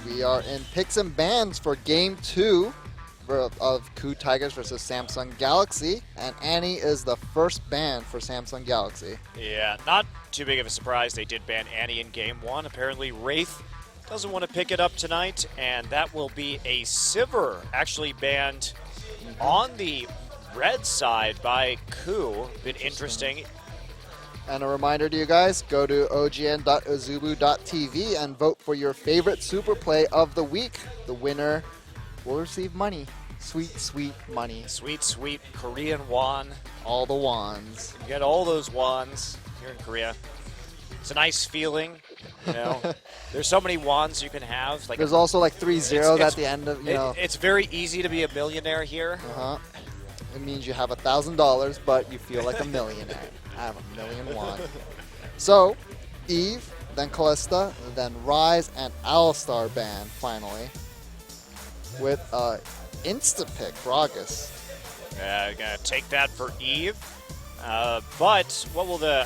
We are in picks and bans for Game 2 of KOO Tigers versus Samsung Galaxy, and Annie is the first ban for Samsung Galaxy. Yeah, not too big of a surprise. They did ban Annie in Game 1. Apparently, Wraith doesn't want to pick it up tonight, and that will be a Sivir actually banned on the red side by KOO. Been interesting. And a reminder to you guys, go to ogn.azubu.tv and vote for your favorite super play of the week. The winner will receive money. Sweet, sweet money. Sweet, sweet Korean won. All the wands. You get all those wands here in Korea. It's a nice feeling, you know. There's so many wands you can have. Like there's also like 3 zeros at the end of, you know. It's very easy to be a millionaire here. It means you have $1,000, but you feel like a millionaire. I have $1 million won. So, Eve, then Callista, then Rise, and Alistar ban finally. With insta-pick Gragas. Yeah, gonna take that for Eve. But what will the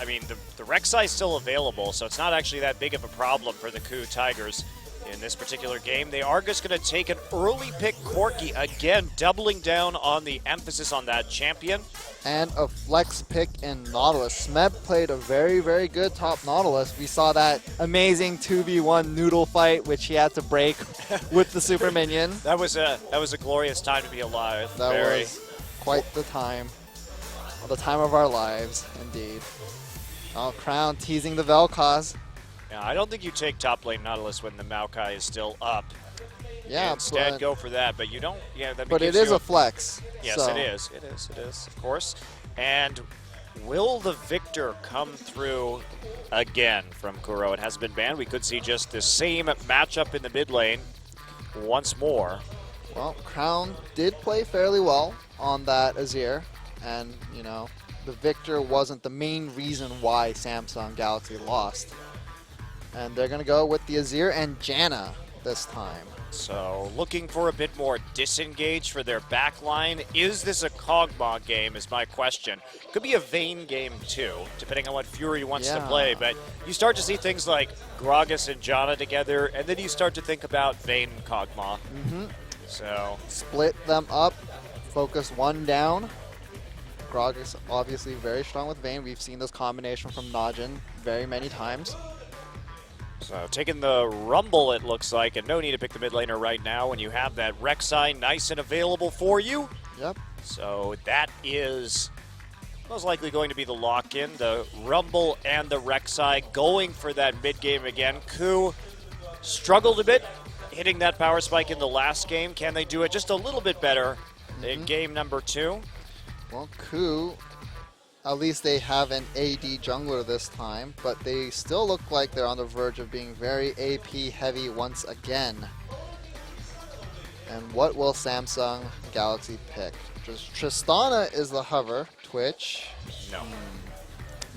Rek'Sai is still available, so it's not actually that big of a problem for the KOO Tigers in this particular game. They are just going to take an early pick Corki, again doubling down on the emphasis on that champion. And a flex pick in Nautilus. Smeb played a very, very good top Nautilus. We saw that amazing 2v1 noodle fight, which he had to break with the super minion. That was a glorious time to be alive. That was quite the time. The time of our lives, indeed. Oh, Crown teasing the Vel'Koz. Yeah, I don't think you take top lane Nautilus when the Maokai is still up. Yeah, instead go for that, but you don't. Yeah, that. But it is a flex. Yes, so. It is, of course. And will the Victor come through again from KOO? It has been banned. We could see just the same matchup in the mid lane once more. Well, Crown did play fairly well on that Azir, and you know, the Victor wasn't the main reason why Samsung Galaxy lost. And they're going to go with the Azir and Janna this time. So looking for a bit more disengage for their backline. Is this a Kog'Maw game is my question. Could be a Vayne game too, depending on what Fury wants to play. But you start to see things like Gragas and Janna together, and then you start to think about Vayne and Kog'Maw. So split them up, focus one down. Gragas obviously very strong with Vayne. We've seen this combination from Najin very many times. So taking the Rumble, it looks like, and no need to pick the mid laner right now when you have that Rek'Sai nice and available for you. Yep. So that is most likely going to be the lock-in. The Rumble and the Rek'Sai going for that mid game again. KOO struggled a bit hitting that power spike in the last game. Can they do it just a little bit better in game number 2? Well, KOO, at least they have an AD jungler this time, but they still look like they're on the verge of being very AP heavy once again. And what will Samsung Galaxy pick? Tristana is the hover. Twitch. No.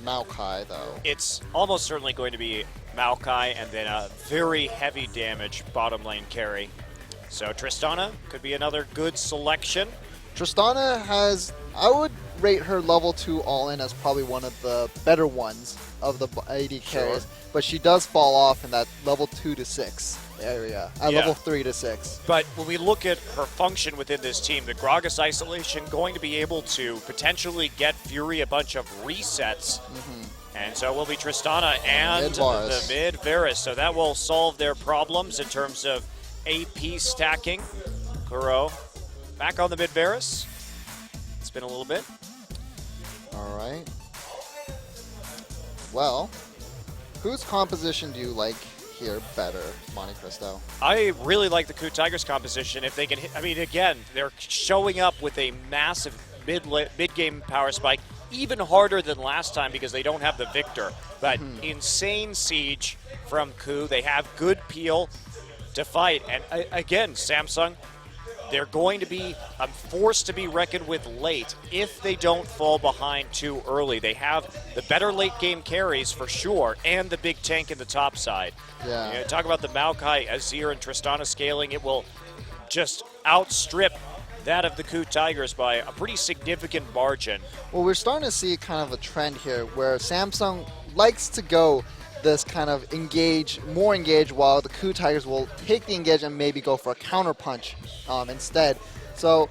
Maokai, though. It's almost certainly going to be Maokai and then a very heavy damage bottom lane carry. So Tristana could be another good selection. Tristana has, I would rate her level 2 all-in as probably one of the better ones of the AD carries, but she does fall off in that level 2 to 6 area, level 3 to 6. But when we look at her function within this team, the Gragas isolation going to be able to potentially get Fury a bunch of resets. And so it will be Tristana and the mid Varus. So that will solve their problems in terms of AP stacking. KOO back on the mid Varus. It's been a little bit. All right. Well, whose composition do you like here better, Monte Cristo? I really like the KOO Tigers composition. If they can hit, I mean, again, they're showing up with a massive mid-game power spike, even harder than last time because they don't have the Victor. But insane siege from KOO. They have good peel to fight. And again, Samsung, they're going to be forced to be reckoned with late if they don't fall behind too early. They have the better late game carries for sure and the big tank in the top side. Yeah. You know, talk about the Maokai, Azir, and Tristana scaling. It will just outstrip that of the KOO Tigers by a pretty significant margin. Well, we're starting to see kind of a trend here where Samsung likes to go this kind of more engage, while the KOO Tigers will take the engage and maybe go for a counter punch instead. So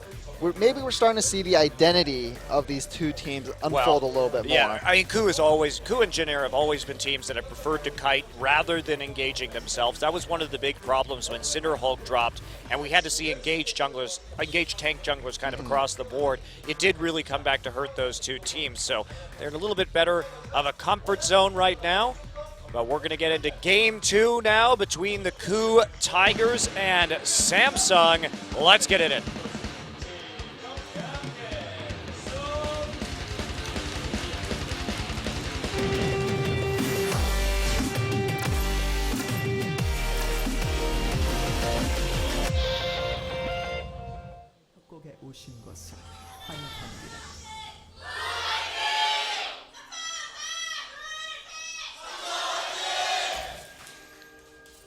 maybe we're starting to see the identity of these two teams unfold a little bit more. Yeah, I mean, KOO and Jin Air have always been teams that have preferred to kite rather than engaging themselves. That was one of the big problems when Cinderhulk dropped, and we had to see engaged tank junglers kind of across the board. It did really come back to hurt those two teams, so they're in a little bit better of a comfort zone right now. But we're going to get into Game 2 now between the KOO Tigers and Samsung. Let's get in it. 한국에 오신 것을 환영합니다.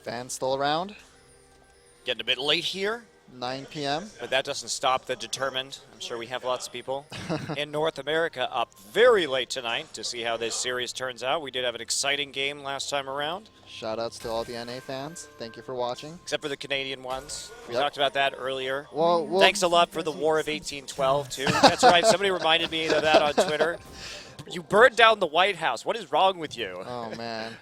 Fans still around? Getting a bit late here, 9 p.m. but that doesn't stop the determined. I'm sure we have lots of people in North America up very late tonight to see how this series turns out. We did have an exciting game last time around. Shoutouts to all the NA fans. Thank you for watching. Except for the Canadian ones. We Yep. talked about that earlier. Well, Thanks a lot for the War of 1812, too. That's right. Somebody reminded me of that on Twitter. You burned down the White House. What is wrong with you? Oh, man.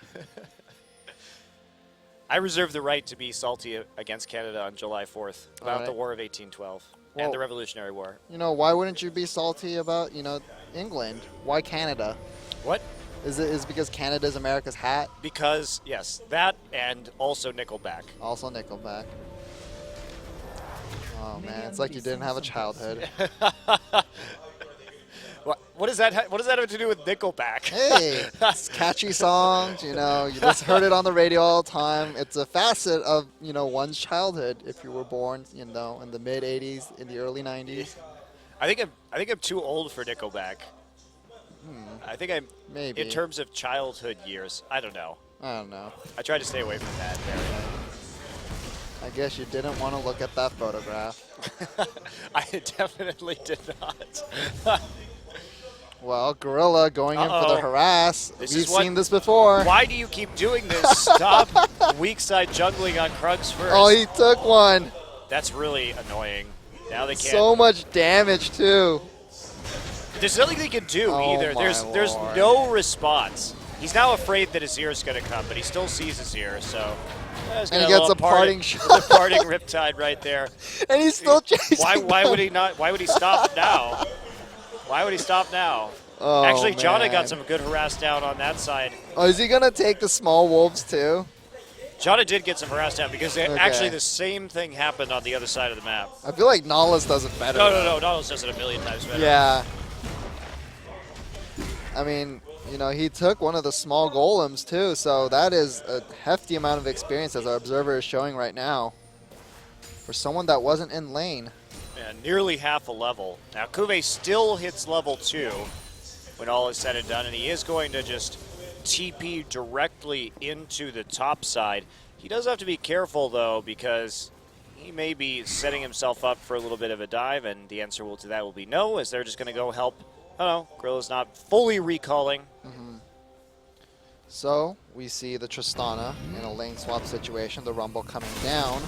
I reserve the right to be salty against Canada on July 4th about Alright. the War of 1812 Well, and the Revolutionary War. You know, why wouldn't you be salty about, England? Why Canada? What? Is it because Canada's America's hat? Because, yes, that and also Nickelback. Also Nickelback. Oh, man. It's like you didn't have a childhood. What does that have to do with Nickelback? Hey, it's catchy songs, you just heard it on the radio all the time. It's a facet of, one's childhood if you were born, in the mid 80s, in the early 90s. I think I'm too old for Nickelback. I think I'm Maybe. in terms of childhood years. I don't know. I don't know. I try to stay away from that. I guess you didn't want to look at that photograph. I definitely did not. Well, Gorilla going in for Uh-oh. the harass. This We've is what- seen this before. Why do you keep doing this? Stop weak side jungling on Krugs first. Oh, he took one. That's really annoying. Now they can't. So much damage, too. There's nothing they can do Oh either. my There's Lord. no response. He's now afraid that Azir's going to come, but he still sees Azir, so. And he gets a parting shot. The parting riptide right there. And he's still chasing Why them. would he not? Why would he stop now? Why would he stop now? Oh, Actually, Jana man. got some good harass down on that side. Oh, is he going to take the small wolves, too? Jana did get some harass down because Okay. actually the same thing happened on the other side of the map. I feel like Nahlas does it better. No. Donald's does it a million times better. Yeah. I mean, he took one of the small golems, too, so that is a hefty amount of experience, as our observer is showing right now, for someone that wasn't in lane. Yeah, nearly half a level. Now, Kuve still hits level 2 when all is said and done, and he is going to just TP directly into the top side. He does have to be careful, though, because he may be setting himself up for a little bit of a dive, and the answer to that will be no, as they're just going to go help. Oh, no, Gorilla's not fully recalling. So, we see the Tristana in a lane swap situation, the Rumble coming down.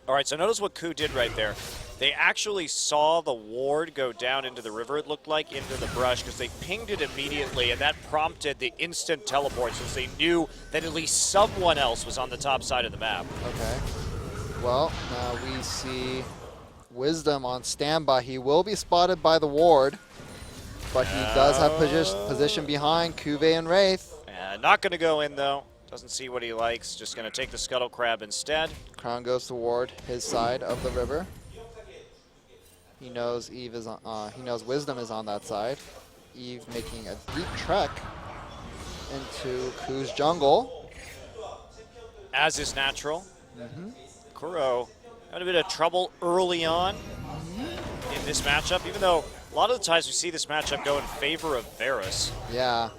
All right, so notice what KOO did right there. They actually saw the ward go down into the river, it looked like, into the brush, because they pinged it immediately, and that prompted the instant teleport, since they knew that at least someone else was on the top side of the map. Okay. Well, now we see Wisdom on standby. He will be spotted by the ward, but he does have position behind Kuve and Wraith. Not going to go in, though. Doesn't see what he likes. Just going to take the Scuttle Crab instead. Crown goes toward his side of the river. He knows Eve is on, he knows Wisdom is on that side. Eve making a deep trek into KOO's jungle. As is natural. Kuro had a bit of trouble early on in this matchup, even though a lot of the times we see this matchup go in favor of Varus. Yeah.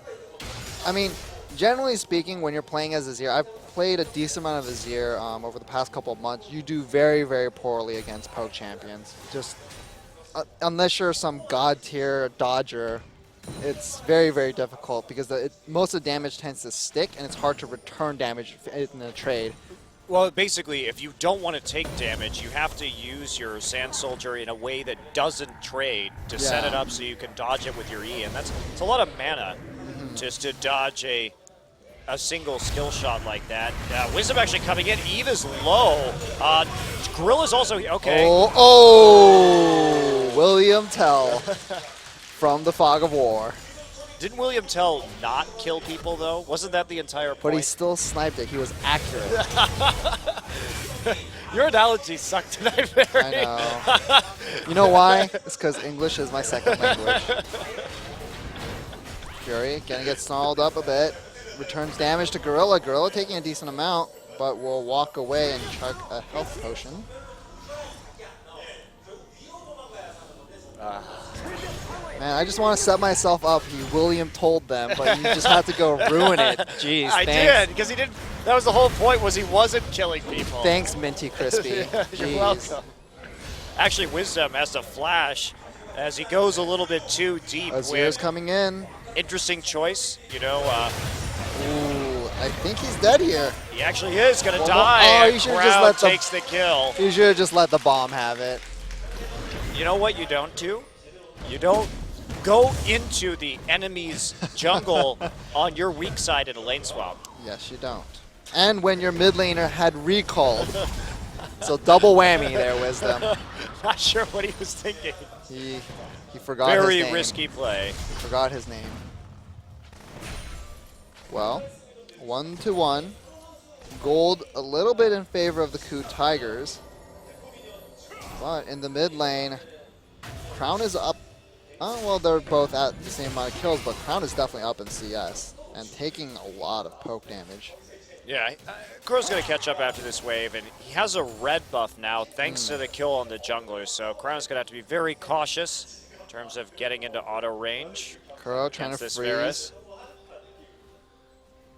I mean, generally speaking, when you're playing as Azir, I've played a decent amount of Azir over the past couple of months. You do very, very poorly against pro champions. Just unless you're some god tier dodger, it's very, very difficult because most of the damage tends to stick, and it's hard to return damage in a trade. Well, basically, if you don't want to take damage, you have to use your Sand Soldier in a way that doesn't trade to set it up so you can dodge it with your E. And it's a lot of mana just to dodge a single skill shot like that. Wisdom actually coming in. Eve is low. Gorilla's also okay. Oh, William Tell from the Fog of War. Didn't William Tell not kill people, though? Wasn't that the entire point? But he still sniped it. He was accurate. Your analogy sucked tonight, Barry. I know. You know why? It's because English is my second language. Fury gonna get snarled up a bit. Returns damage to Gorilla. Gorilla taking a decent amount, but will walk away and chug a health potion. Man, I just want to set myself up. William told them, but you just have to go ruin it. Jeez, I thanks. did, because he didn't. That was the whole point, was he wasn't killing people. Thanks, Minty Crispy. You're welcome. Actually, Wisdom has to flash as he goes a little bit too deep. Azir's coming in. Interesting choice, you know. Ooh, I think he's dead here. He actually is going to Well, die. oh, you should've just Crowd let the- takes the kill. You should have just let the bomb have it. You know what you don't do? You don't go into the enemy's jungle on your weak side in a lane swap. Yes, you don't. And when your mid laner had recalled. So double whammy there, Wisdom. Not sure what he was thinking. He forgot his Very name. risky play. He forgot his name. Well, 1-1. Gold a little bit in favor of the KOO Tigers. But in the mid lane, Crown is up. Oh, well, they're both at the same amount of kills, but Crown is definitely up in CS and taking a lot of poke damage. Yeah, Crow's going to catch up after this wave, and he has a red buff now thanks to the kill on the jungler, so Crown's going to have to be very cautious in terms of getting into auto range. Kuro trying to this freeze. Varus.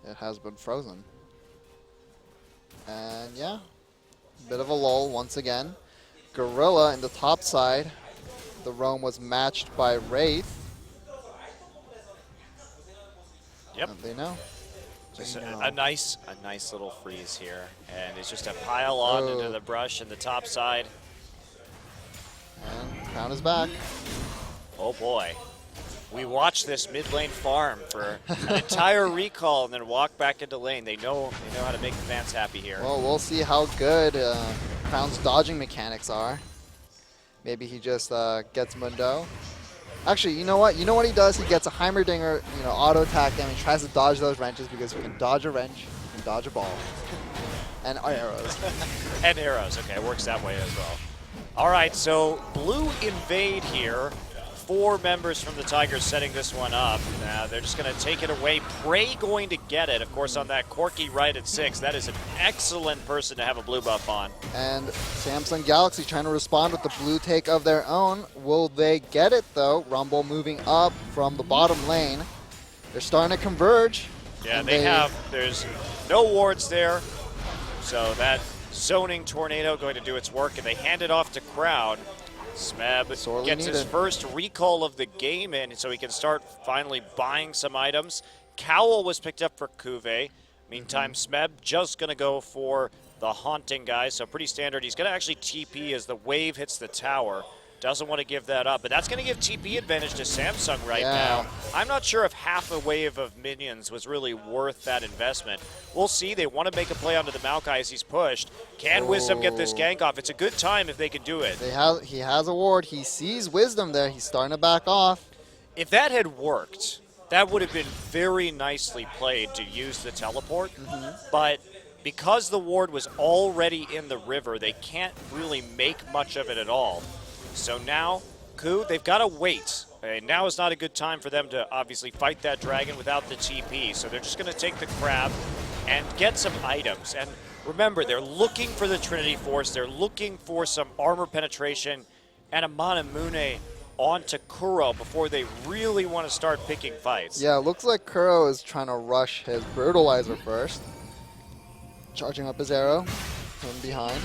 It has been frozen. And yeah, bit of a lull once again. Gorilla in the top side. The roam was matched by Wraith. Yep. And they know. Just They know. a nice little freeze here, and it's just a pile on into Oh. the brush in the top side. And Crown is back. Oh boy. We watched this mid lane farm for an entire recall and then walk back into lane. They know how to make the fans happy here. Well, we'll see how good Crown's dodging mechanics are. Maybe he just gets Mundo. Actually, you know what? You know what he does? He gets a Heimerdinger, auto attack, and he tries to dodge those wrenches because you can dodge a wrench, you can dodge a ball, and arrows. And arrows. Okay, it works that way as well. All right, so blue invade here. 4 members from the Tigers setting this one up. They're just going to take it away. Prey going to get it, of course, on that Corky right at 6. That is an excellent person to have a blue buff on. And Samsung Galaxy trying to respond with the blue take of their own. Will they get it, though? Rumble moving up from the bottom lane. They're starting to converge. Yeah, there's no wards there. So that zoning tornado going to do its work, and they hand it off to Crown. Smeb Sorely gets his needed. first recall of the game in, so he can start finally buying some items. Cowl was picked up for Kuve. Meantime, Smeb just going to go for the Haunting guy, so pretty standard. He's going to actually TP as the wave hits the tower. Doesn't want to give that up, but that's going to give TP advantage to Samsung right now. I'm not sure if half a wave of minions was really worth that investment. We'll see. They want to make a play onto the Maokai as he's pushed. Can Wisdom get this gank off? It's a good time if they can do it. He has a ward. He sees Wisdom there. He's starting to back off. If that had worked, that would have been very nicely played to use the teleport. But because the ward was already in the river, they can't really make much of it at all. So now, KOO, they've got to wait. Now is not a good time for them to obviously fight that dragon without the TP. So they're just going to take the crab and get some items. And remember, they're looking for the Trinity Force. They're looking for some armor penetration and a Manamune onto Kuro before they really want to start picking fights. Yeah, it looks like Kuro is trying to rush his Brutalizer first. Charging up his arrow from behind.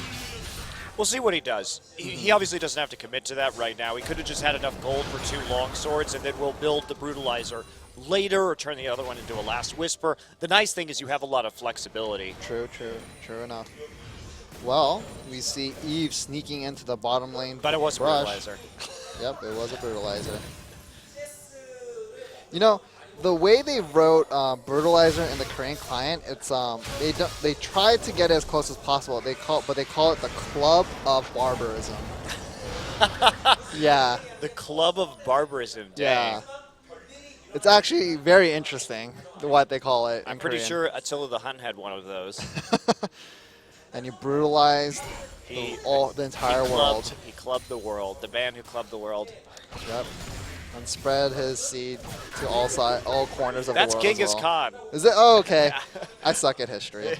We'll see what he does. He obviously doesn't have to commit to that right now. He could have just had enough gold for 2 long swords, and then we'll build the Brutalizer later or turn the other one into a Last Whisper. The nice thing is you have a lot of flexibility. True enough. Well, we see Eve sneaking into the bottom lane. But it was a Brush. Brutalizer. Yep, it was a Brutalizer. You know, the way they wrote Brutalizer in the Korean client, it's they try to get it as close as possible. They call it the Club of Barbarism. Yeah. The Club of Barbarism. Dang. Yeah. It's actually very interesting what they call it. I'm pretty sure Attila the Hun had one of those. And you brutalized the entire world. He clubbed the world. The man who clubbed the world. Yep. And spread his seed to all corners of That's the world. Genghis as well. Khan. Is it? Oh, okay. I suck at history.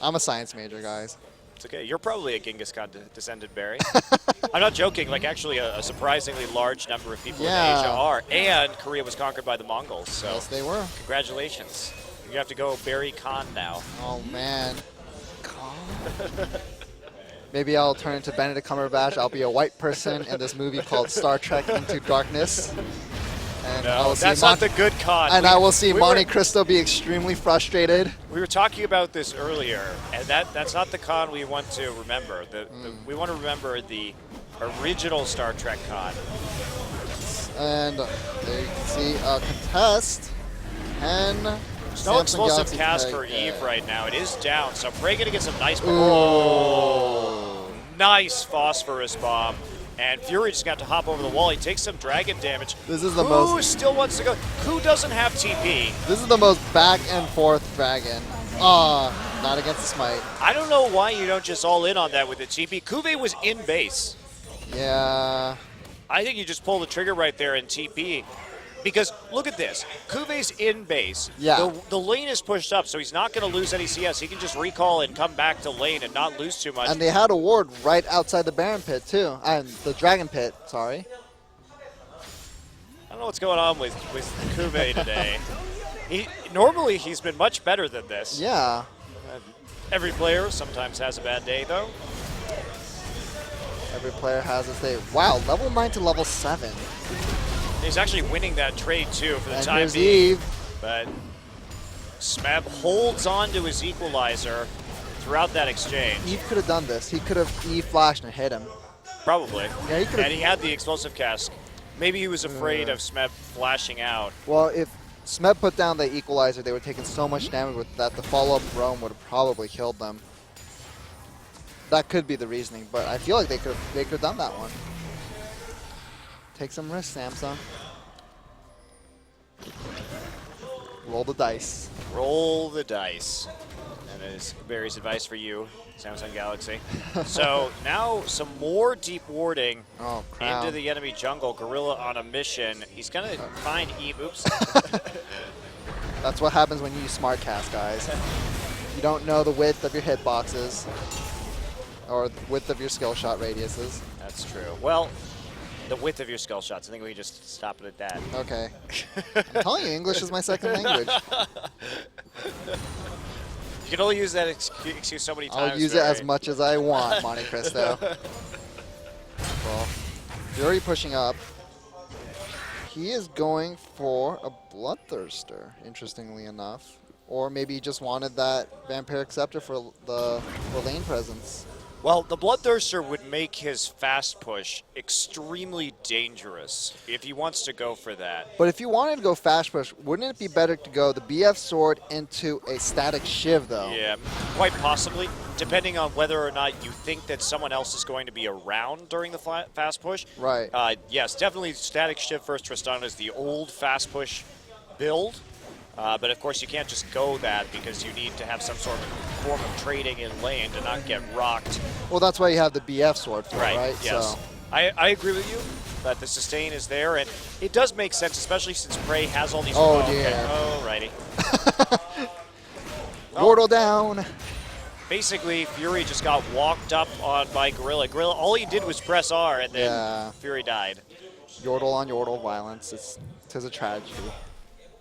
I'm a science major, guys. It's okay. You're probably a Genghis Khan descended, Barry. I'm not joking. Like, actually, a surprisingly large number of people in Asia are. And Korea was conquered by the Mongols. So Yes, they were. congratulations. You have to go Barry Khan now. Oh, man. Maybe I'll turn into Benedict Cumberbatch. I'll be a white person in this movie called Star Trek Into Darkness. And I No, will see that's not the good Khan. And I will see Monte Cristo be extremely frustrated. We were talking about this earlier, and that's not the Khan we want to remember. We want to remember the original Star Trek Khan. And there you can see a contest. And There's no explosive cast for Eve right now. It is down, so Prey going to get some nice... Oh, nice phosphorus bomb. And Fury just got to hop over the wall. He takes some dragon damage. This is the KOO still wants to go. KOO doesn't have TP. This is the most back and forth dragon. Not against the smite. I don't know why you don't just all in on that with the TP. Kuve was in base. Yeah. I think you just pull the trigger right there and TP. Because look at this. Kuve's in base. Yeah. The lane is pushed up, so he's not going to lose any CS. He can just recall and come back to lane and not lose too much. And they had a ward right outside the Baron pit, too. And the Dragon pit, sorry. I don't know what's going on with Kuve today. Normally, he's been much better than this. Yeah. Every player sometimes has a bad day, though. Every player has his day. Wow, level 9 to level 7. He's actually winning that trade, too, for the And time here's being. Eve. But Smeb holds on to his equalizer throughout that exchange. Eve could have done this. He could have E-flashed and hit him. Probably. Yeah, he could have. And he had the explosive cast. Maybe he was afraid of Smeb flashing out. Well, if Smeb put down the equalizer, they would have taken so much damage with that the follow-up roam would have probably killed them. That could be the reasoning, but I feel like they could have done that one. Take some risks, Samsung. Roll the dice. Roll the dice. And that is Barry's advice for you, Samsung Galaxy. So now some more deep warding into the enemy jungle. Gorilla on a mission. He's going to find Eve. Oops. That's what happens when you use smart cast, guys. You don't know the width of your hitboxes or the width of your skill shot radiuses. That's true. Well, the width of your skill shots. I think we can just stop it at that. Okay. I'm telling you, English is my second language. You can only use that excuse so many times. I'll use it as much as I want, Monte Cristo. Well, Fury pushing up. He is going for a Bloodthirster, interestingly enough. Or maybe he just wanted that Vampiric Scepter for the lane presence. Well, the Bloodthirster would make his fast push extremely dangerous if he wants to go for that. But if you wanted to go fast push, wouldn't it be better to go the BF Sword into a static Shiv, though? Yeah, quite possibly, depending on whether or not you think that someone else is going to be around during the fast push. Right. Yes, definitely static Shiv first Tristana is the old fast push build. But of course you can't just go that because you need to have some sort of form of trading in lane to not get rocked. Well, that's why you have the BF Sword for, right? Yes. So. I agree with you that the sustain is there, and it does make sense, especially since Prey has all these... Oh, dear. Okay. Alrighty. Yordle down. Basically, Fury just got walked up on by Gorilla. Gorilla, all he did was press R, and then Fury died. Yordle on Yordle violence. It is a tragedy.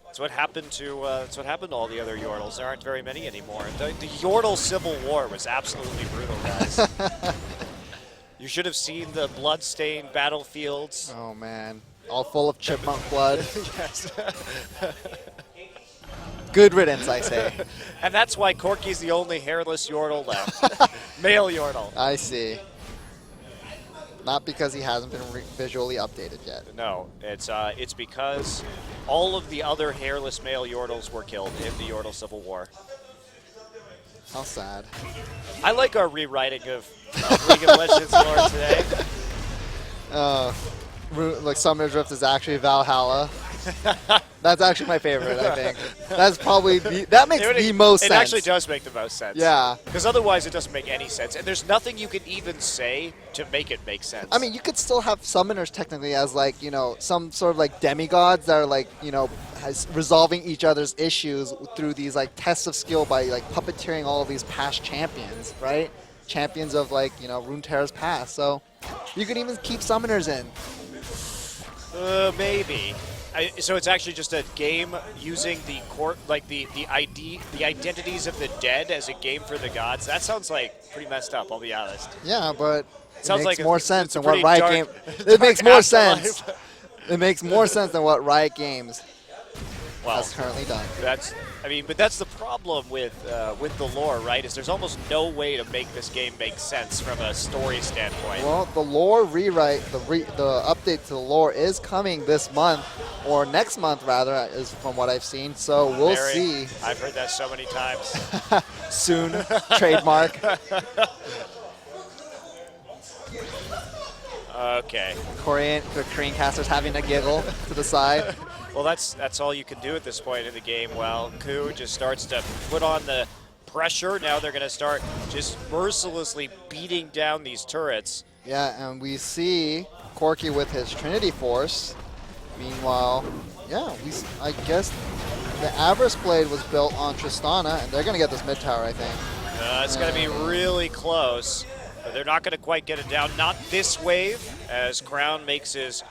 That's what happened to all the other Yordles. There aren't very many anymore. The Yordle Civil War was absolutely brutal, guys. You should have seen the blood-stained battlefields. Oh man, all full of chipmunk blood. Yes. Good riddance, I say. And that's why Corky's the only hairless Yordle left. Male Yordle. I see. Not because he hasn't been visually updated yet. No, it's because all of the other hairless male Yordles were killed in the Yordle Civil War. How sad. I like our rewriting of League of Legends lore today. Like Summoner's Rift is actually Valhalla. That's actually my favorite, I think. That's probably that makes the most sense. It actually does make the most sense. Yeah. Because otherwise it doesn't make any sense. And there's nothing you can even say to make it make sense. I mean, you could still have summoners technically as like, you know, some sort of like demigods that are like, you know, resolving each other's issues through these like tests of skill by like puppeteering all of these past champions, right? Champions of like, you know, Runeterra's past. So you can even keep summoners in. Maybe. So it's actually just a game using the identities of the dead as a game for the gods. That sounds like pretty messed up, I'll be honest. Yeah, but Sounds it makes like more sense than what pretty Riot dark- Games. It makes more afterlife. sense. It makes more sense than what Riot Games Well, has currently done. but that's the problem with the lore, right? Is there's almost no way to make this game make sense from a story standpoint. Well, the lore rewrite, the update to the lore is coming this month, or next month rather, is from what I've seen. So we'll see. I've heard that so many times. Soon, trademark. Okay. The Korean caster's having a giggle to the side. Well, that's all you can do at this point in the game. Well, KOO just starts to put on the pressure. Now they're going to start just mercilessly beating down these turrets. Yeah, and we see Corky with his Trinity Force. Meanwhile, yeah, I guess the Avarice Blade was built on Tristana, and they're going to get this mid tower, I think. It's going to be really close. But they're not going to quite get it down. Not this wave, as Crown makes his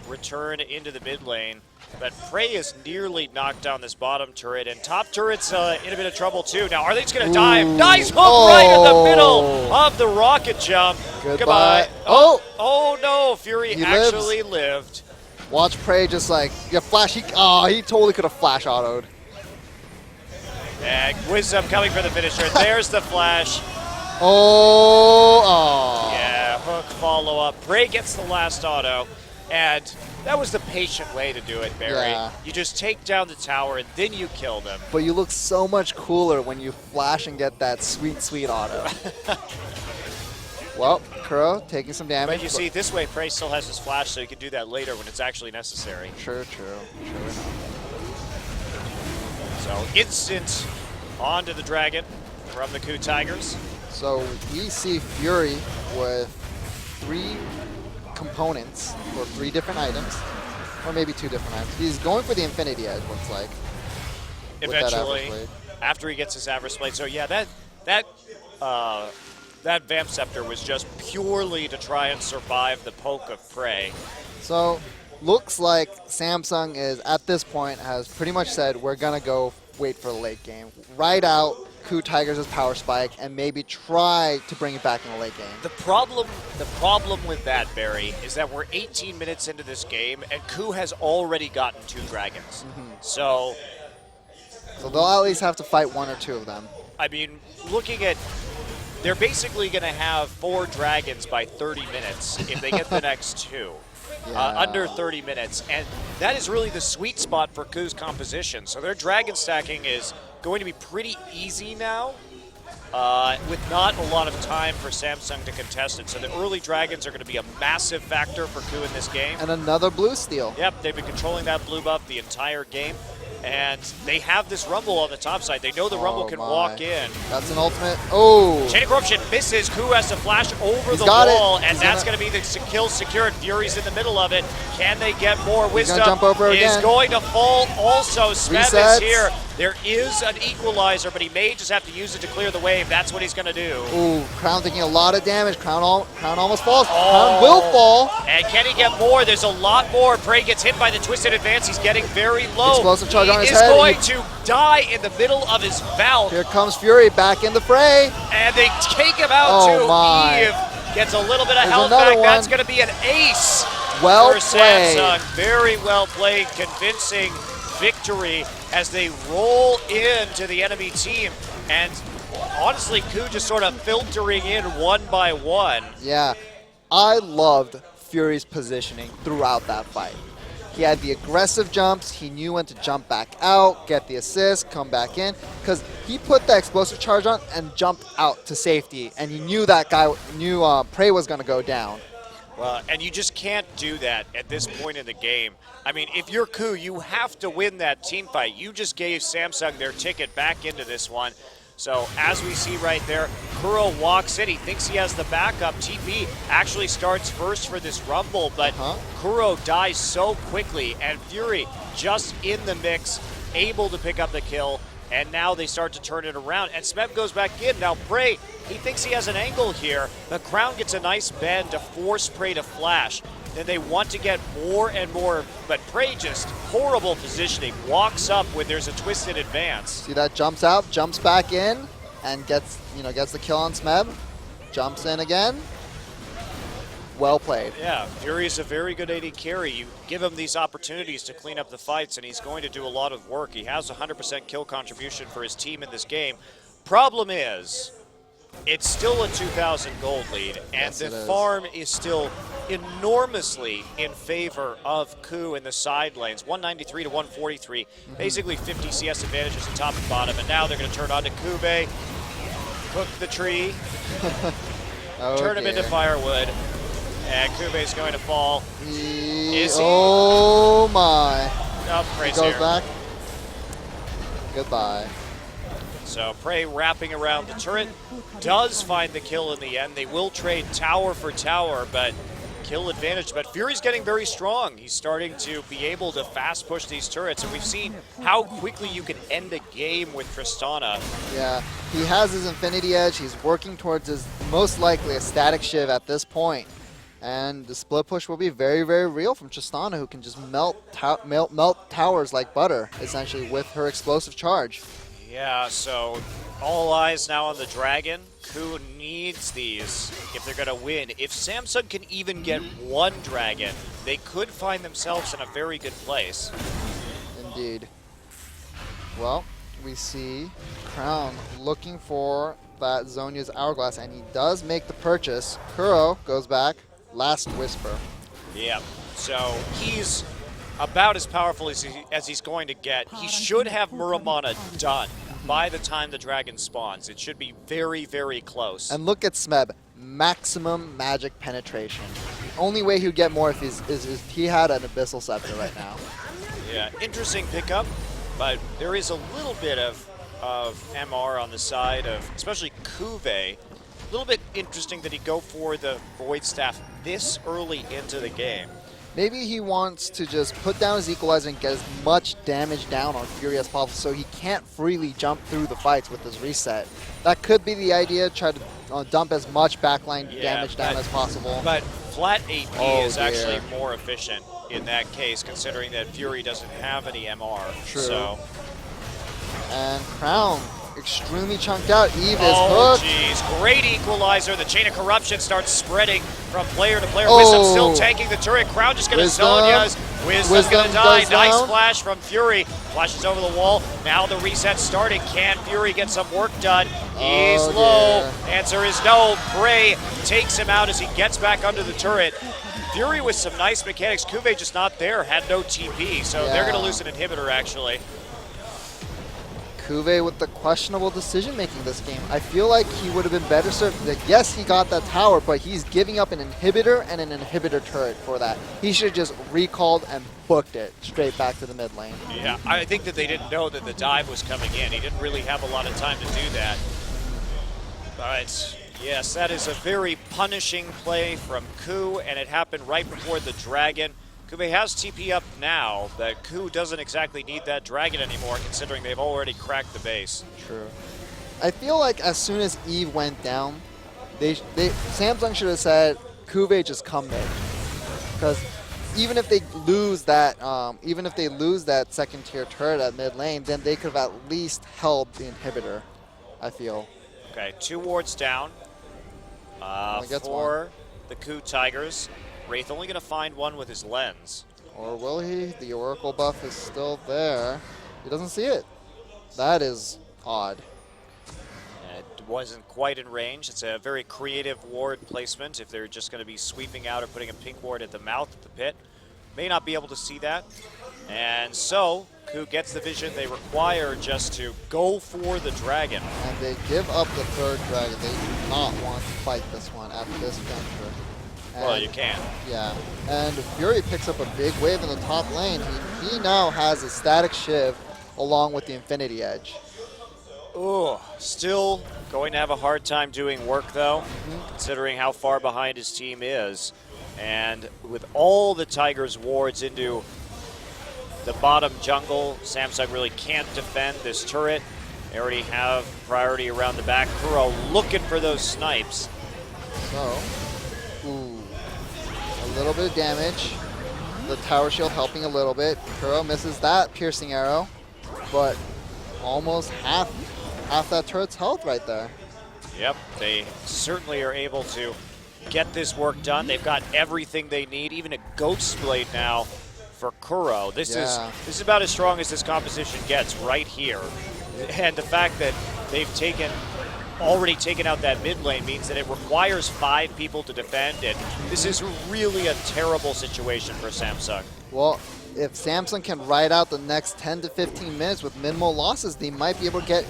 return into the mid lane. But Prey is nearly knocked down this bottom turret, and top turret's in a bit of trouble too. Now, are they just going to dive? Nice hook right in the middle of the rocket jump. Goodbye. Oh no, Fury He actually lived. Watch Prey just like, yeah, flash. He totally could have flash autoed. And Wisdom coming for the finisher. There's the flash. Yeah, hook follow up. Prey gets the last auto, and that was the patient way to do it, Barry. Yeah. You just take down the tower and then you kill them. But you look so much cooler when you flash and get that sweet, sweet auto. Well, Kuro taking some damage. But you see, this way Prey still has his flash, so you can do that later when it's actually necessary. True enough. So instant onto the dragon from the KOO Tigers. So we see Fury with 3 components for 3 different items, or maybe 2 different items. He's going for the Infinity Edge, looks like. Eventually, after he gets his Avarice Blade. So yeah, that Vamp Scepter was just purely to try and survive the poke of Prey. So looks like Samsung is, at this point, has pretty much said, we're going to go wait for the late game. Ride out KOO Tigers' power spike and maybe try to bring it back in the late game. The problem with that, Barry, is that we're 18 minutes into this game and KOO has already gotten 2 dragons. So they'll at least have to fight 1 or 2 of them. I mean, looking at, they're basically going to have 4 dragons by 30 minutes if they get the next 2. Under 30 minutes, and that is really the sweet spot for KOO's composition. So their dragon stacking is going to be pretty easy now, with not a lot of time for Samsung to contest it. So the early dragons are going to be a massive factor for KOO in this game. And another blue steal. Yep, they've been controlling that blue buff the entire game. And they have this Rumble on the top side. They know the Rumble can walk in. That's an ultimate. Oh! Chain of Corruption misses. KOO has to flash over the got wall, it. and that's going to be the kill secured. Fury's in the middle of it. Can they get more? Wisdom jump over is again. going to fall. Also, Smeb is Resets. here. There is an equalizer, but he may just have to use it to clear the wave. That's what he's going to do. Ooh, Crown taking a lot of damage. Crown almost falls. Crown will fall. And can he get more? There's a lot more. Prey gets hit by the Twisted Advance. He's getting very low. Explosive charge he on his is head. going to die in the middle of his Valve. Here comes Fury back in the fray. And they take him out Oh to my. Eve. Gets a little bit of There's health another back. That's one. going to be an ace Well for played. Samsung. Very well played, convincing victory as they roll into the enemy team. And honestly, KOO just sort of filtering in one by one. Yeah, I loved Fury's positioning throughout that fight. He had the aggressive jumps. He knew when to jump back out, get the assist, come back in. Because he put the explosive charge on and jumped out to safety. And he knew that guy, Prey was going to go down. Well, and you just can't do that at this point in the game. I mean, if you're KOO, you have to win that team fight. You just gave Samsung their ticket back into this one. So as we see right there, Kuro walks in. He thinks he has the backup. TP actually starts first for this Rumble, but Kuro dies so quickly, and Fury just in the mix, able to pick up the kill, and now they start to turn it around. And Smeb goes back in. Now Prey, he thinks he has an angle here. The Crown gets a nice bend to force Prey to flash. Then they want to get more and more, but Prey just horrible positioning. Walks up when there's a twisted advance. See that jumps out, jumps back in, and gets the kill on Smeb. Jumps in again. Well played. Yeah, Fury is a very good AD carry. You give him these opportunities to clean up the fights, and he's going to do a lot of work. He has 100% kill contribution for his team in this game. Problem is, it's still a 2,000 gold lead, and the farm is still enormously in favor of KOO in the side lanes. 193 to 143, basically 50 CS advantages at top and bottom, and now they're going to turn on to Kube, cook the tree, turn him into firewood, and Kube's going to fall. Is he? Oh my. Oh, Prey's he goes here. back. Goodbye. So Prey wrapping around the turret, does find the kill in the end. They will trade tower for tower, but kill advantage. But Fury's getting very strong. He's starting to be able to fast push these turrets, and we've seen how quickly you can end a game with Tristana. Yeah, he has his Infinity Edge. He's working towards his most likely a static Shiv at this point. And the split push will be very, very real from Tristana, who can just melt towers like butter, essentially, with her explosive charge. Yeah, so all eyes now on the Dragon. KOO needs these if they're going to win. If Samsung can even get one Dragon, they could find themselves in a very good place. Indeed. Well, we see Crown looking for that Zhonya's Hourglass, and he does make the purchase. Kuro goes back, last Whisper. Yeah, so he's about as powerful as he's going to get. He should have Muramana done by the time the Dragon spawns. It should be very, very close. And look at Smeb, maximum magic penetration. The only way he would get more is if he had an Abyssal Scepter right now. Yeah, interesting pickup, but there is a little bit of MR on the side of, especially Kuve. A little bit interesting that he go for the Void Staff this early into the game. Maybe he wants to just put down his Equalizer and get as much damage down on Fury as possible so he can't freely jump through the fights with his reset. That could be the idea, try to dump as much backline damage down as possible. But flat AP is actually more efficient in that case, considering that Fury doesn't have any MR. True. So. And Crown, extremely chunked out. Eve is Oh, hooked. jeez. Great equalizer. The chain of corruption starts spreading from player to player. Wisdom still tanking the turret. Crown just going to Zhonya's. Wisdom's going to die. Nice flash from Fury. Flashes over the wall. Now the reset's starting. Can Fury get some work done? He's low. Answer is no. Prey takes him out as he gets back under the turret. Fury with some nice mechanics. Kuve just not there. Had no TP. So they're going to lose an inhibitor, actually. Kuve with the questionable decision-making this game. I feel like he would have been better served. Like, yes, he got that tower, but he's giving up an inhibitor and an inhibitor turret for that. He should have just recalled and booked it straight back to the mid lane. Yeah, I think that they didn't know that the dive was coming in. He didn't really have a lot of time to do that. But yes, that is a very punishing play from KOO, and it happened right before the Dragon. Kuve has TP up now, but KOO doesn't exactly need that Dragon anymore, considering they've already cracked the base. True. I feel like as soon as Eve went down, Samsung should have said, Kuve, just come mid. Because even if they lose that, second tier turret at mid lane, then they could have at least held the inhibitor, I feel. Okay, 2 wards down. Only gets For the KOO Tigers, Wraith only going to find one with his lens. Or will he? The Oracle buff is still there. He doesn't see it. That is odd. It wasn't quite in range. It's a very creative ward placement if they're just going to be sweeping out or putting a pink ward at the mouth of the pit. May not be able to see that. And so, KOO gets the vision they require just to go for the dragon. And they give up the third dragon. They do not want to fight this one at this juncture. Well, And- you can. Yeah, and Fury picks up a big wave in the top lane. He now has a static shiv along with the Infinity Edge. Ooh, still going to have a hard time doing work though, considering how far behind his team is. And with all the Tigers' wards into the bottom jungle, Samsung really can't defend this turret. They already have priority around the back. KOO looking for those snipes. So, ooh, a little bit of damage. The tower shield helping a little bit. KOO misses that piercing arrow, but almost half that turret's health right there. Yep, they certainly are able to get this work done. They've got everything they need, even a Ghost Blade now for KOO. This is about as strong as this composition gets right here. And the fact that they've already taken out that mid lane means that it requires 5 people to defend it. This is really a terrible situation for Samsung. Well, if Samsung can ride out the next 10 to 15 minutes with minimal losses, they might be able to get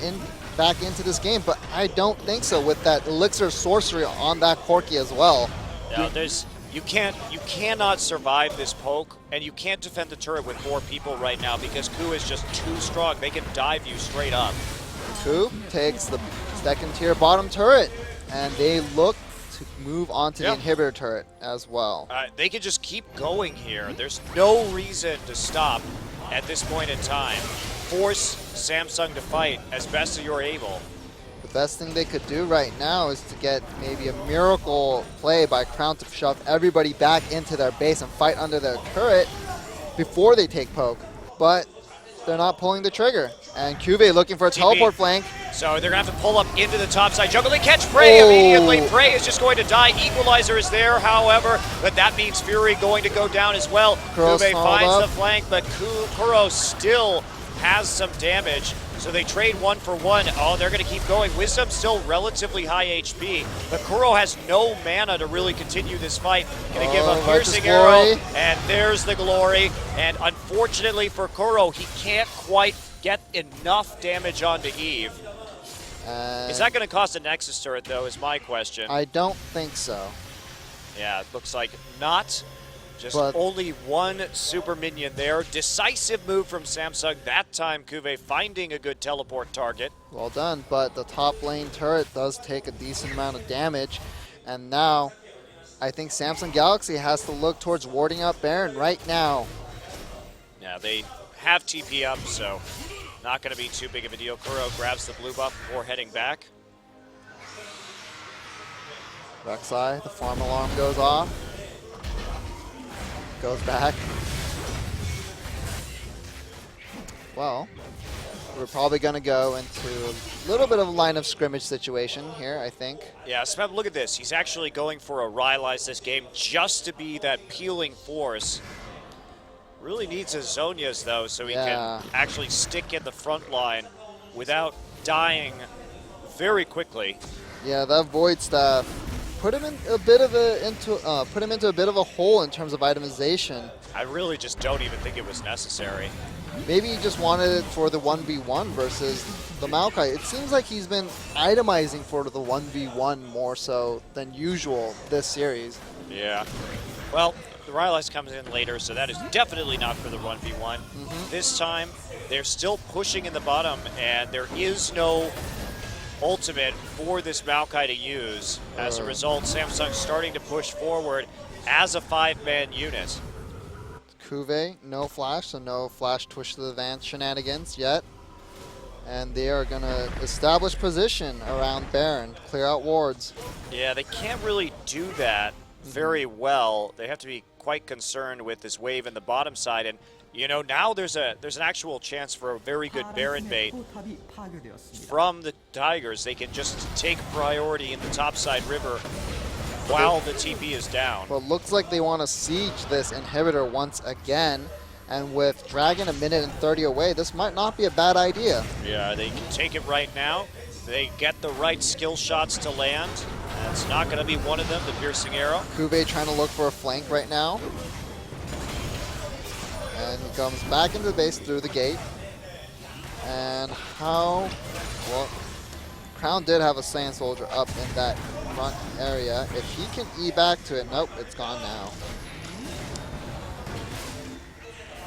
back into this game, but I don't think so with that Elixir sorcery on that Corki as well. No, you cannot survive this poke, and you can't defend the turret with 4 people right now because KOO is just too strong. They can dive you straight up. KOO takes the second tier bottom turret, and they look to move on to the inhibitor turret as well. They can just keep going here. There's no reason to stop at this point in time. Force Samsung to fight as best as you're able. The best thing they could do right now is to get maybe a miracle play by Crown to shove everybody back into their base and fight under their turret before they take poke. But they're not pulling the trigger. And Cuvée looking for a teleport flank. So they're going to have to pull up into the top side jungle. They catch Prey immediately. Prey is just going to die. Equalizer is there, however, but that means Fury going to go down as well. Cuvée finds the flank, but KOO still has some damage. So they trade 1 for 1. Oh, they're going to keep going. Wisdom's still relatively high HP, but KOO has no mana to really continue this fight. Going to give a piercing arrow, and there's the glory. And unfortunately for KOO, he can't quite get enough damage onto Eve. Is that going to cost a Nexus turret, though, is my question. I don't think so. Yeah, it looks like not. Just only 1 super minion there. Decisive move from Samsung. That time, Cuvée finding a good teleport target. Well done, but the top lane turret does take a decent amount of damage. And now, I think Samsung Galaxy has to look towards warding up Baron right now. Yeah, they have TP up, so not going to be too big of a deal. KOO grabs the blue buff before heading back. Rek'Sai, the farm alarm goes off. Goes back. Well, we're probably going to go into a little bit of a line of scrimmage situation here, I think. Yeah, Smeb, look at this. He's actually going for a Rylai's this game just to be that peeling force. Really needs his Zhonya's, though, so he can actually stick in the front line without dying very quickly. Yeah, that Void Staff put him in a bit of into a bit of a hole in terms of itemization. I really just don't even think it was necessary. Maybe he just wanted it for the 1v1 versus the Maokai. It seems like he's been itemizing for the 1v1 more so than usual this series. Yeah. Well, the Rylai's comes in later, so that is definitely not for the 1v1. This time, they're still pushing in the bottom, and there is no ultimate for this Maokai to use. As a result, Samsung starting to push forward as a 5-man unit. Cuvée, no flash, so no flash twitch to the van shenanigans yet. And they are going to establish position around Baron, clear out wards. Yeah, they can't really do that very well. They have to be quite concerned with this wave in the bottom side, and you know, now there's an actual chance for a very good Baron bait from the Tigers. They can just take priority in the topside river while the TP is down. But looks like they want to siege this inhibitor once again. And with Dragon a minute and 30 away, this might not be a bad idea. Yeah, they can take it right now. They get the right skill shots to land. That's not going to be one of them, the piercing arrow. Kube trying to look for a flank right now. And he comes back into the base through the gate. And how, well, Crown did have a Sand Soldier up in that front area. If he can E back to it, nope, it's gone now.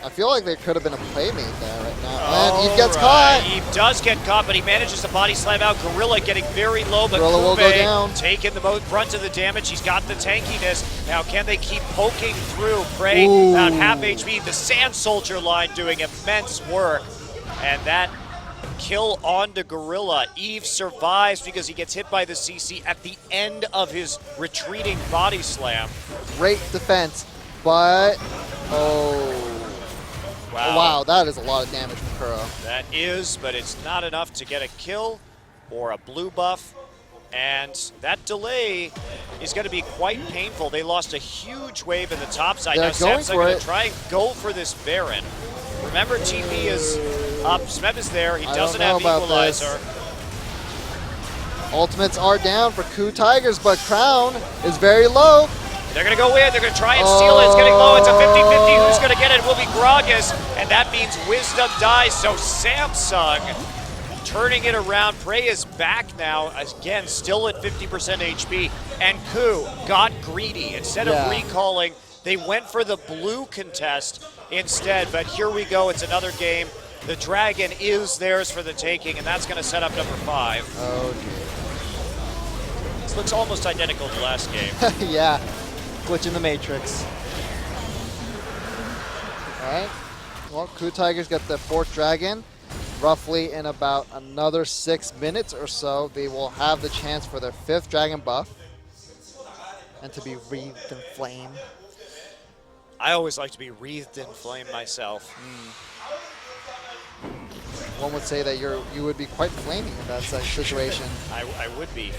I feel like there could have been a playmate there right now. And Eve gets caught. Eve does get caught, but he manages to body slam out. Gorilla getting very low, but Gorilla will go down. taking the brunt of the damage. He's got the tankiness. Now, can they keep poking through? Prey Ooh. about half HP. The Sand Soldier line doing immense work. And that kill onto Gorilla. Eve survives because he gets hit by the CC at the end of his retreating body slam. Great defense, but, oh. Wow, that is a lot of damage from Kuro. That is, but it's not enough to get a kill or a blue buff. And that delay is going to be quite painful. They lost a huge wave in the top side. They're now going Samsung for going it. to try and go for this Baron. Remember, TP is up. Smeb is there. He doesn't have Equalizer. Ultimates are down for KOO Tigers, but Crown is very low. They're going to go in. They're going to try and steal it. It's getting low. It's a 50-50. Who's going to get it? It will be Gragas. And that means Wisdom dies. So Samsung turning it around. Prey is back now. Again, still at 50% HP. And KOO got greedy. Instead of recalling, they went for the blue contest instead. But here we go. It's another game. The Dragon is theirs for the taking, and that's going to set up number 5. Oh, This looks almost identical to last game. yeah. Glitch in the Matrix. All right. Well, KOO Tigers get the 4th Dragon. Roughly in about another 6 minutes or so, they will have the chance for their 5th Dragon buff and to be wreathed in flame. I always like to be wreathed in flame myself. One would say that you would be quite flaming in that situation. I would be.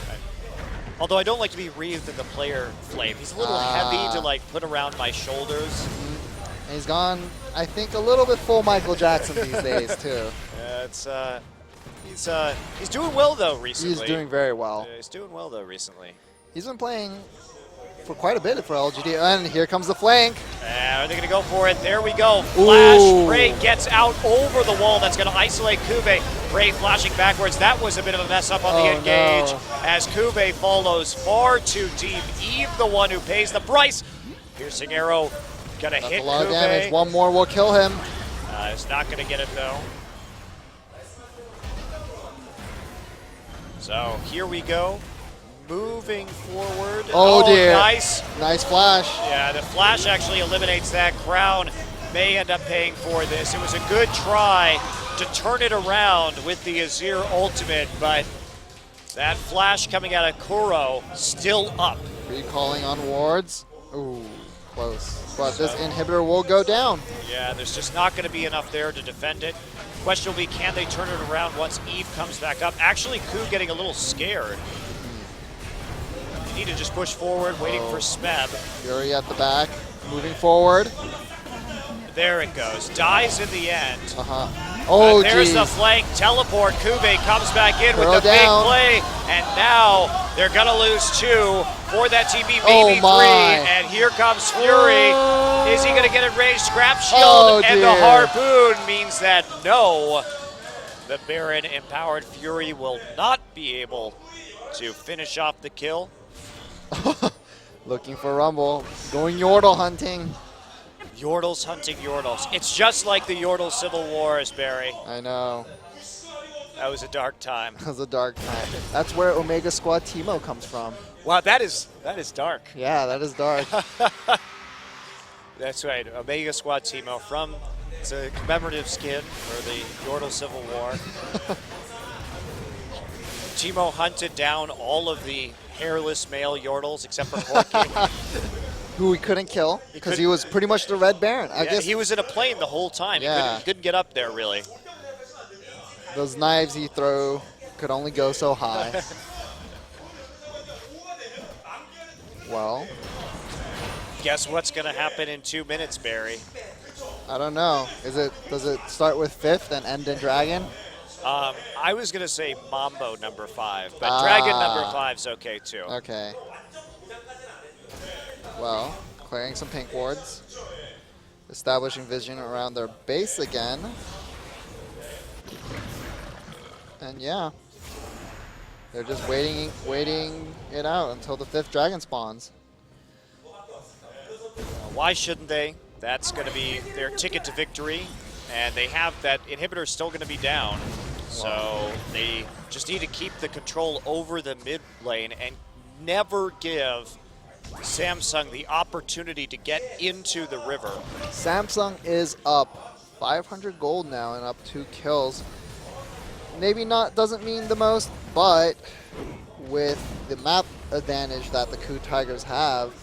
Although I don't like to be wreathed in the player flame. He's a little heavy to like put around my shoulders. And he's gone, I think, a little bit full Michael Jackson these days too. He's doing well though recently. He's doing very well. He's doing well though recently. He's been playing for quite a bit for LGD, and here comes the flank. Are they going to go for it? There we go. Flash. Ooh. Prey gets out over the wall. That's going to isolate Kube. Prey flashing backwards. That was a bit of a mess up on the engage as Kube follows far too deep. Eve, the one who pays the price. Piercing arrow going to hit a lot Kube. of damage. One more will kill him. It's not going to get it though. So here we go. Moving forward. Oh dear. Nice. Nice flash. Yeah, the flash actually eliminates that. Crown may end up paying for this. It was a good try to turn it around with the Azir ultimate, but that flash coming out of Kuro still up. Recalling on wards. Ooh, close. But this inhibitor will go down. Yeah, there's just not going to be enough there to defend it. Question will be, can they turn it around once Eve comes back up? Actually, KOO getting a little scared. Need to just push forward, waiting for Smeb. Fury at the back, moving forward. There it goes. Dies in the end. Oh, there's geez. the flank. Teleport. Kube comes back in with Throw the big down. play. And now they're going to lose 2 for that TP, maybe 3. And here comes Fury. Is he going to get it raised? Scrap shield. And the harpoon means that no. The Baron empowered Fury will not be able to finish off the kill. Looking for Rumble. Going Yordle hunting. Yordles hunting Yordles. It's just like the Yordle Civil Wars, Barry. I know. That was a dark time. That was a dark time. That's where Omega Squad Teemo comes from. Wow, that is dark. Yeah, that is dark. That's right. Omega Squad Teemo from it's a commemorative skin for the Yordle Civil War. Teemo hunted down all of the hairless male Yordles except for Corky. Who we couldn't kill because he was pretty much the Red Baron. I guess he was in a plane the whole time. Yeah. He couldn't get up there, really. Those knives he threw could only go so high. Well, Guess what's going to happen in 2 minutes, Barry? I don't know. Does it start with 5th and end in dragon? I was going to say Mambo number 5, but Dragon number 5's okay too. Okay. Well, clearing some pink wards. Establishing vision around their base again. And yeah. They're just waiting it out until the 5th dragon spawns. Why shouldn't they? That's going to be their ticket to victory, and they have that inhibitor still going to be down. So they just need to keep the control over the mid lane and never give Samsung the opportunity to get into the river. Samsung is up 500 gold now and up 2 kills. Maybe not, doesn't mean the most, but with the map advantage that the KOO Tigers have,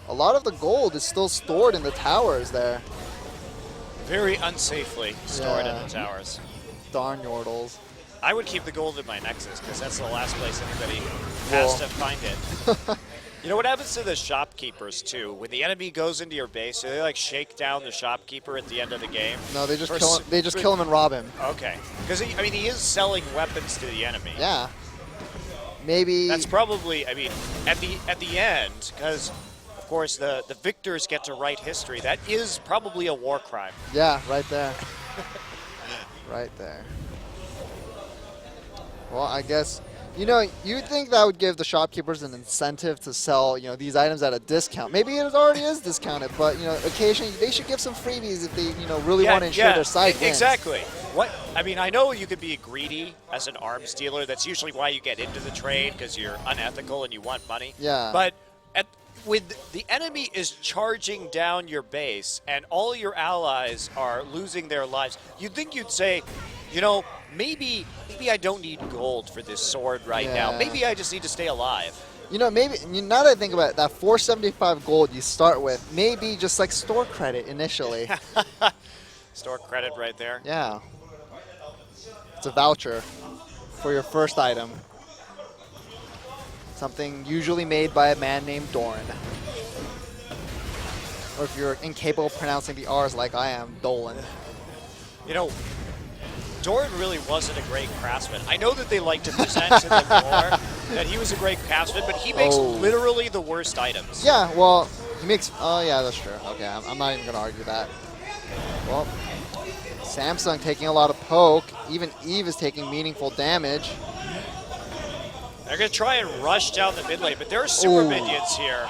a lot of the gold is still stored in the towers there. Very unsafely stored in the towers. Darn Yordles. I would keep the gold in my Nexus because that's the last place anybody has to find it. You know what happens to the shopkeepers too? When the enemy goes into your base, do they like shake down the shopkeeper at the end of the game? No, they just kill him. They just kill him and rob him. Okay, because I mean he is selling weapons to the enemy. Yeah. Maybe. That's probably. I mean, at the end, because of course the victors get to write history. That is probably a war crime. Yeah, right there. Right there. Well, I guess, you'd think that would give the shopkeepers an incentive to sell, these items at a discount. Maybe it already is discounted, but, occasionally they should give some freebies if they, really want to ensure their side wins. Exactly. I mean, I know you could be greedy as an arms dealer. That's usually why you get into the trade, because you're unethical and you want money. Yeah. But when the enemy is charging down your base and all your allies are losing their lives, you'd think you'd say, maybe I don't need gold for this sword right now. Maybe I just need to stay alive. Maybe, now that I think about it, that 475 gold you start with, maybe just like store credit initially. Store credit right there. Yeah. It's a voucher for your first item. Something usually made by a man named Doran. Or if you're incapable of pronouncing the R's like I am, Dolan. Doran really wasn't a great craftsman. I know that they like to present to the lore that he was a great craftsman, but he makes literally the worst items. Yeah, well, he makes... Oh, yeah, that's true. Okay, I'm not even going to argue that. Well, Samsung taking a lot of poke. Even Eve is taking meaningful damage. They're going to try and rush down the mid lane, but there are super minions here.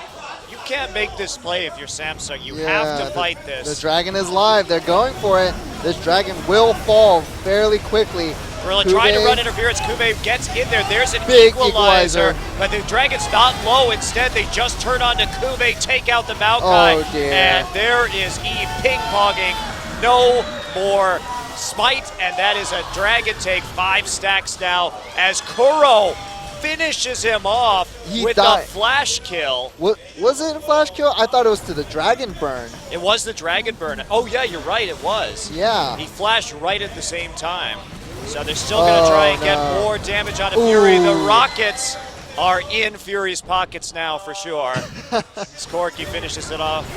You can't make this play if you're Samsung. You have to fight this. The dragon is live. They're going for it. This dragon will fall fairly quickly. Really trying to run interference. Kube gets in there. There's an equalizer. But the dragon's not low. Instead, they just turn on to Kube, take out the Maokai. Oh, dear. And there is Eve ping-ponging. No more smite. And that is a dragon take. 5 stacks now as Kuro finishes him off with a flash kill. Was it a flash kill? I thought it was to the dragon burn. It was the dragon burn. Oh, yeah, you're right. It was. Yeah. He flashed right at the same time. So they're still going to try and get more damage out of Fury. The rockets are in Fury's pockets now for sure. Skorky finishes it off.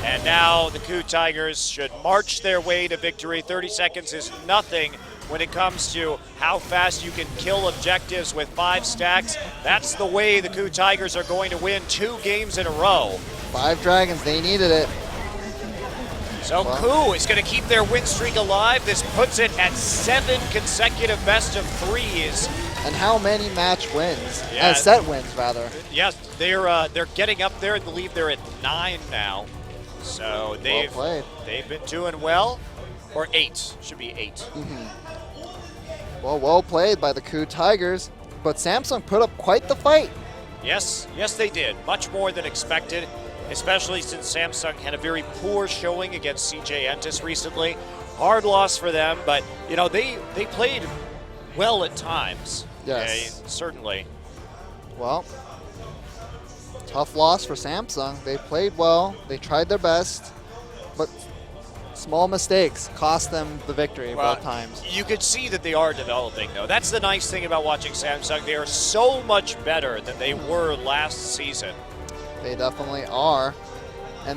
And now the KOO Tigers should march their way to victory. 30 seconds is nothing when it comes to how fast you can kill objectives with 5 stacks. That's the way the KOO Tigers are going to win 2 games in a row. 5 dragons, they needed it. So KOO is going to keep their win streak alive. This puts it at 7 consecutive best of 3s. And how many match wins? Set wins, rather. Yes, they're getting up there. I believe they're at 9 now. So they've been doing well. Or 8. Should be 8. Well played by the KOO Tigers. But Samsung put up quite the fight. Yes, they did. Much more than expected, especially since Samsung had a very poor showing against CJ Entus recently. Hard loss for them, but they played well at times. Yes. Certainly. Well, tough loss for Samsung. They played well. They tried their best. But Small mistakes cost them the victory Well, both times. You could see that they are developing, though. That's the nice thing about watching Samsung. They are so much better than they were last season. They definitely are.